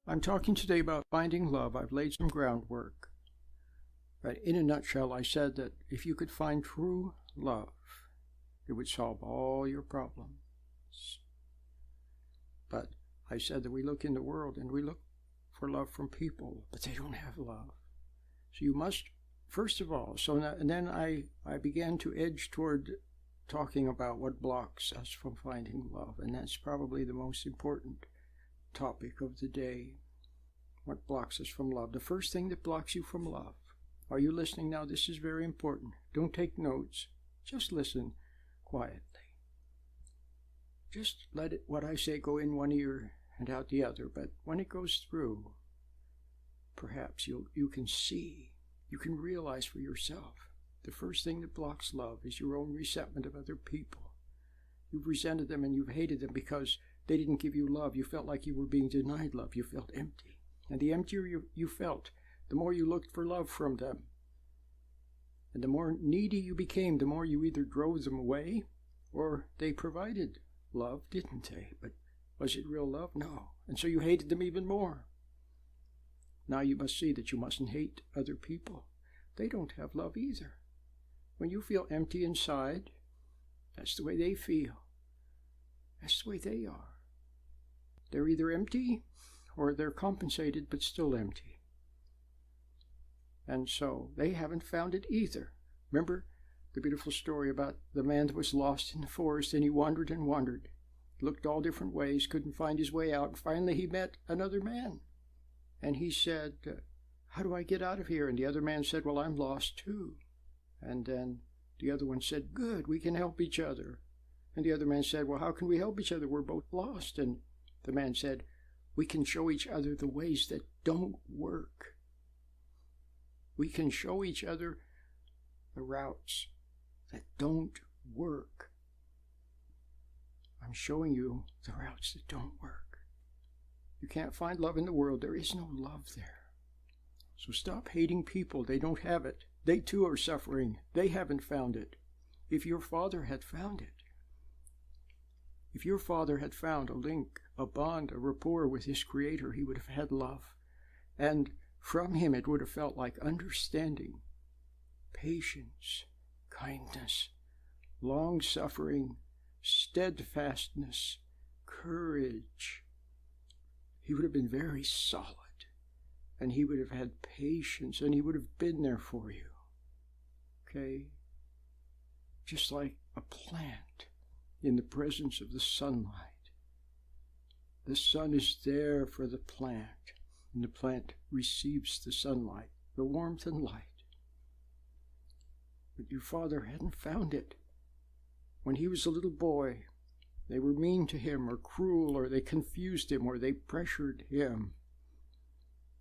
I'm talking today about finding love. I've laid some groundwork. But in a nutshell, I said that if you could find true love, it would solve all your problems. But I said that we look in the world and we look for love from people, but they don't have love. So you must, first of all, and then I began to edge toward talking about what blocks us from finding love, and that's probably the most important topic of the day. What blocks us from love? The first thing that blocks you from love. Are you listening now? This is very important. Don't take notes. Just listen quietly. Just let what I say go in one ear and out the other. But when it goes through, perhaps you can see, you can realize for yourself. The first thing that blocks love is your own resentment of other people. You've resented them and you've hated them because they didn't give you love. You felt like you were being denied love. You felt empty. And the emptier you felt, the more you looked for love from them. And the more needy you became, the more you either drove them away or they provided love, didn't they? But was it real love? No. And so you hated them even more. Now you must see that you mustn't hate other people. They don't have love either. When you feel empty inside, that's the way they feel. That's the way they are. They're either empty or they're compensated but still empty. And so they haven't found it either. Remember the beautiful story about the man that was lost in the forest, and he wandered and wandered, looked all different ways, couldn't find his way out, and finally he met another man. And he said, how do I get out of here? And the other man said, well, I'm lost too. And then the other one said, good, we can help each other. And the other man said, well, how can we help each other? We're both lost. And the man said, we can show each other the ways that don't work. We can show each other the routes that don't work. I'm showing you the routes that don't work. You can't find love in the world. There is no love there. So stop hating people. They don't have it. They too are suffering. They haven't found it. If your father had found it, if your father had found a link, a bond, a rapport with his Creator, he would have had love. And from him it would have felt like understanding, patience, kindness, long-suffering, steadfastness, courage. He would have been very solid, and he would have had patience, and he would have been there for you. Okay? Just like a plant in the presence of the sunlight. The sun is there for the plant, and the plant receives the sunlight, the warmth and light. But your father hadn't found it. When he was a little boy, they were mean to him or cruel, or they confused him, or they pressured him,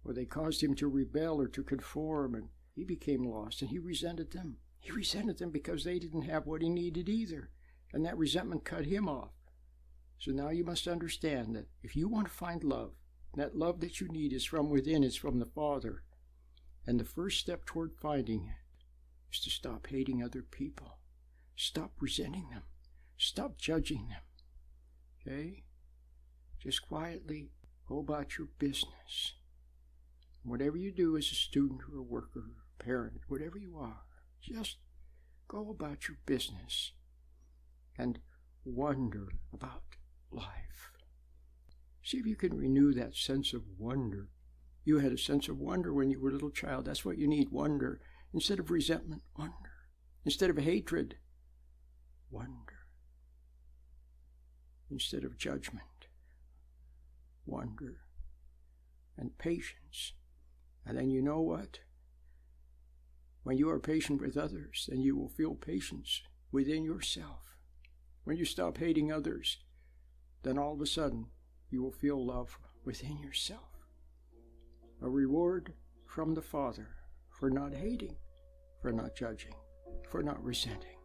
or they caused him to rebel or to conform, and he became lost, and he resented them. He resented them because they didn't have what he needed either, and that resentment cut him off. So now you must understand that if you want to find love, that love that you need is from within, it's from the Father. And the first step toward finding it is to stop hating other people. Stop resenting them. Stop judging them. Okay? Just quietly go about your business. Whatever you do as a student or a worker, or a parent, whatever you are, just go about your business and wonder about life. See if you can renew that sense of wonder. You had a sense of wonder when you were a little child. That's what you need, wonder. Instead of resentment, wonder. Instead of hatred, wonder. Instead of judgment, wonder. And patience. And then you know what? When you are patient with others, then you will feel patience within yourself. When you stop hating others, then all of a sudden you will feel love within yourself. A reward from the Father for not hating, for not judging, for not resenting.